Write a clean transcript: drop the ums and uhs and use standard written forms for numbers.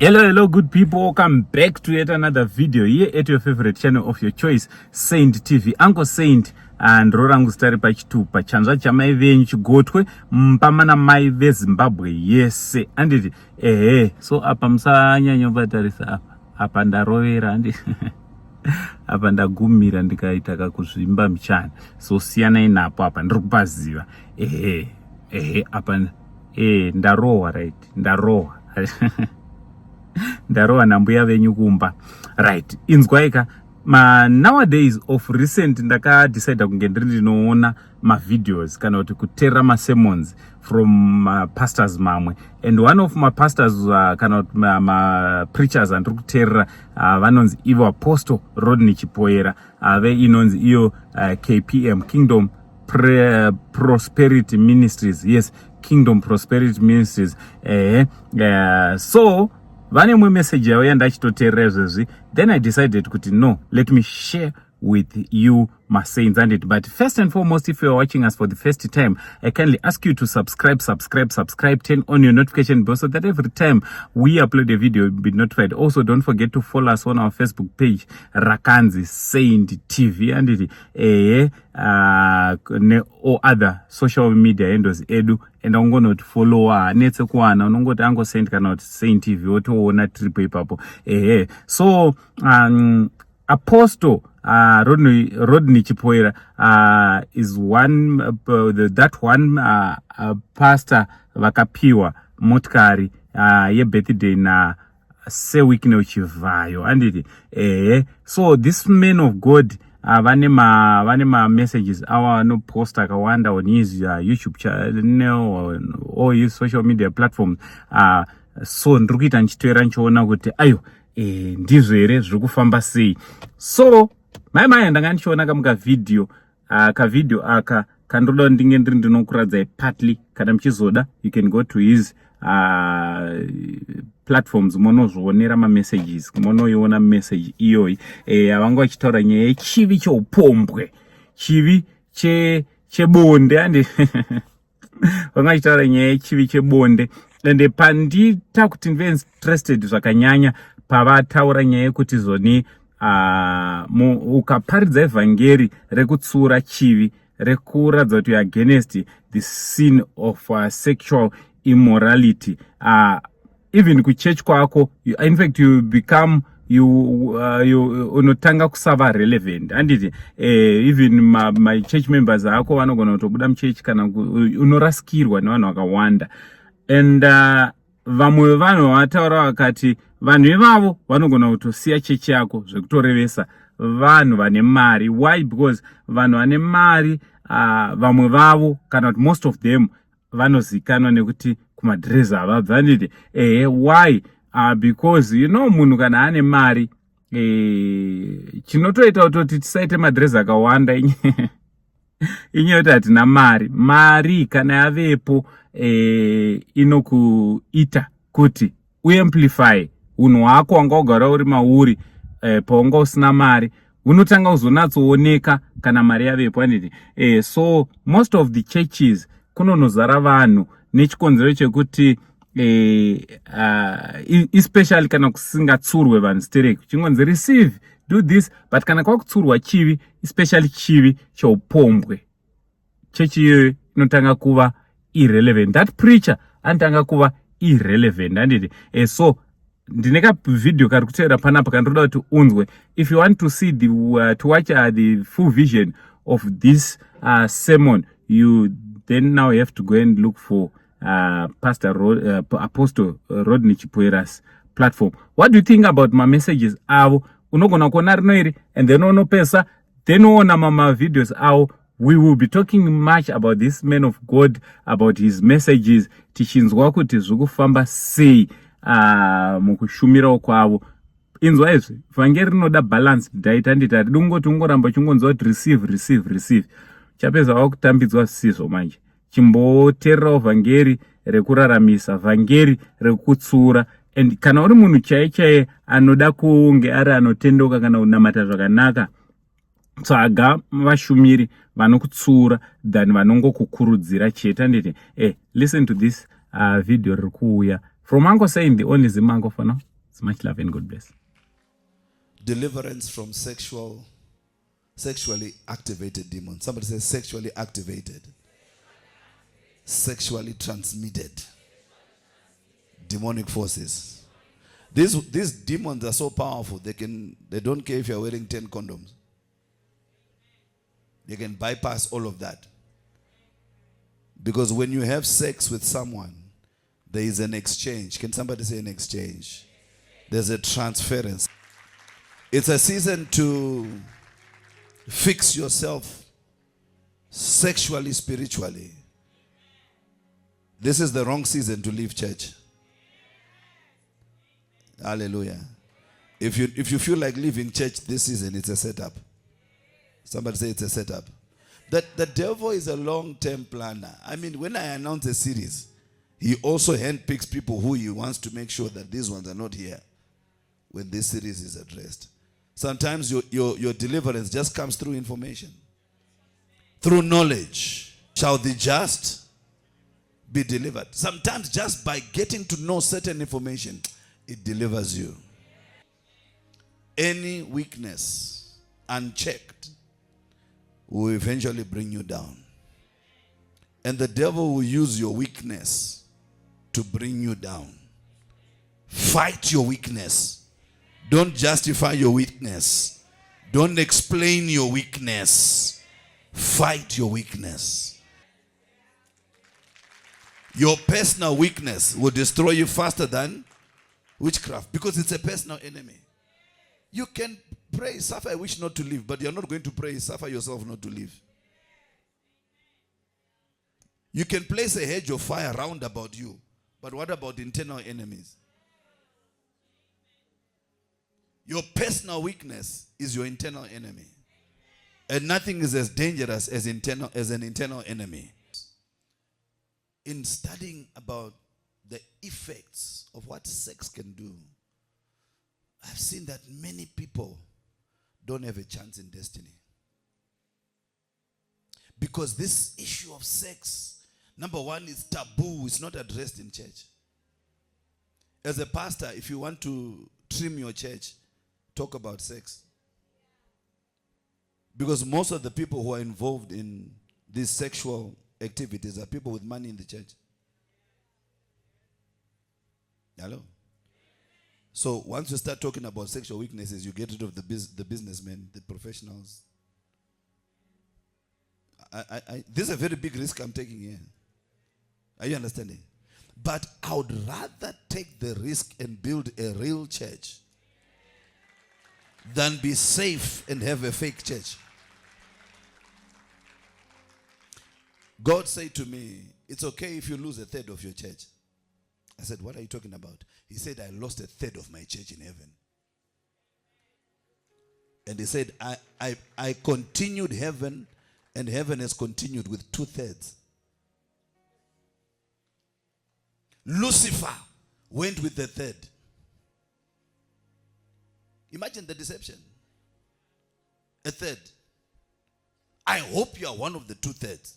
Hello good people, welcome back to yet another video here at your favorite channel of your choice, Saint TV. Uncle Saint and rorangu stari pachitupa chanzwa chamai venyu chigotwe mpamana mai veZimbabwe. Yes anditi so apa musanyanya kubatarisa apa ndarovera andi apa ndagumira ndikaita kakuzvimba mchana, so siyanai napo apa ndiri kupaziva apa ndarohwa, right, ndarohwa ndarohwa nambuya venyu kumba, right. Inzwaika nowadays of recent ndaka decide kunge ndinoona ma videos kana kuti kuterera ma sermons from pastors mamwe, and one of my pastors kana kuti ma preachers andiri kuterera vanonzi ivo Apostle Rodney Chipoyera Vaye inonzi iyo KPM, Kingdom Prosperity Ministries. Yes, Kingdom Prosperity Ministries. So vane mwe message yavo yandachitoteerera izvezvi, then I decided kuti no, let me share with you my saints and it. But first and foremost, if you are watching us for the first time, I kindly ask you to subscribe, turn on your notification bell so that every time we upload a video you'll be notified. Also, don't forget to follow us on our Facebook page, Rakanzi Saint TV, and it or other social media handles edu, and I'm going to follow netsekwana unongoti ango Saint cannot Saint TV otoona triple ipapo. So Apostle Rodney Chipoyera is one that one pastor Vekupihwa Mota ye birthday na NaSir Wicknel chivayo anditi so this man of God vane ma messages awa no post akawanda on his YouTube channel or his social media platforms. So ndiri kuita nchitoera nchiona kuti ayo ndizvo here zviri kufamba sei. So mai ndanga ndichiona kamuka video aka kandoda ndinge ndinokuradzai partly, kana muchizoda you can go to his platforms monozvionera ma messages, monoiona message iyoyi avanga vachitaura nyaya yechivi cheupombwe, chivi chebonde andi vanga vachitaura nyaya yechivi chebonde, ende pandita kuti ndive interested zvakanyanya pavataura nyaya yekuti zoni ukaparidza evhangeri rekutsura chivi, rekuradza kuti against the sin of sexual immorality, even kuchurch kwako, in fact you become unotanga kusava relevant anditi even my church members ako vanogona kutobuda muchurch kana unorasikirwa nevanhu vakawanda. And vamwe vanhu vataura vakati vanhu ivavo vanogona kutosiya chechi yako zvekutorevesa vanhu vane mari. Why? Because vanhu vane mari vamwe vavo kana kuti most of them vanozikanwa nekuti kumadresa avabva nditi why? Because you know munhu kana ane mari chinotoita kutoti tisaite madresa akawanda inyaya kuti hatina mari kana yavepo inokuita kuti uamplify unhu hwako wanga ugara uri mauri paunga usina mari, unotanga kuzonatsooneka kana mari yavepo anditi so most of the churches kunonozara vanhu nechikonzero chekuti especially kana kusingatsurwe vanhu stereki chingonzi receive, do this, but kana kwakutsurwa chivi, especially chivi cheupombwe, chechi iyoyo inotanga kuva irrelevant, that preacher anotanga kuva irrelevant anditi so ndine kavidhio kari kuteera panapa kandoda kuti unzwe. If you want to see to watch the full vision of this sermon, you then now have to go and look for Apostle Rodney Chipoyera's platform. What do you think about my messages avo? Unogona kuona rino iri and then unopesa then uona mama videos avo. We will be talking much about this man of God, about his messages, tichinzwa kuti zvekufamba sei mukushumira kwavo. Inzwa izvi vhangeri rinoda balance diet anditi haridungoti ungoramba chingонzwa kuti receive chapedza wakutambidzwa zvisizvo manje. Chimboteererawo vhangeri rekuraramisa, vhangeri rekutsura, and kana uri munhu chaiye anoda kunge ari anotendoka kana kunamata zvakanaka, tsvaga vashumiri vanokutsura than vanongokukurudzira chete anditi listen to this video riri kuuya From Uncle saying the only Zimango for now. It's much love and God bless. Deliverance from sexually activated demons. Somebody says sexually activated. Sexually transmitted demonic forces. These demons are so powerful, they don't care if you're wearing 10 condoms. They can bypass all of that. Because when you have sex with someone, there is an exchange. Can somebody say an exchange? There's a transference. It's a season to fix yourself sexually, spiritually. This is the wrong season to leave church. Hallelujah. If you feel like leaving church this season, it's a setup. Somebody say it's a setup. The devil is a long-term planner. I mean, when I announce a series, he also handpicks people who he wants to make sure that these ones are not here when this series is addressed. Sometimes your deliverance just comes through information, through knowledge. Shall the just be delivered? Sometimes just by getting to know certain information, it delivers you. Any weakness unchecked will eventually bring you down. And the devil will use your weakness to bring you down. Fight your weakness. Don't justify your weakness. Don't explain your weakness. Fight your weakness. Your personal weakness will destroy you faster than witchcraft, because it's a personal enemy. You can pray, suffer, I wish not to live, but you're not going to pray, suffer yourself not to live. You can place a hedge of fire round about you, but what about internal enemies? Your personal weakness is your internal enemy. And nothing is as dangerous as an internal enemy. In studying about the effects of what sex can do, I've seen that many people don't have a chance in destiny. Because this issue of sex, number one, is taboo. It's not addressed in church. As a pastor, if you want to trim your church, talk about sex. Because most of the people who are involved in these sexual activities are people with money in the church. Hello? So once you start talking about sexual weaknesses, you get rid of the businessmen, the professionals. This is a very big risk I'm taking here. Are you understanding? But I would rather take the risk and build a real church than be safe and have a fake church. God said to me, it's okay if you lose a third of your church. I said, what are you talking about? He said, I lost a third of my church in heaven. And he said, I continued heaven, and heaven has continued with 2/3. Lucifer went with the third. Imagine the deception. A third. I hope you are one of the 2/3.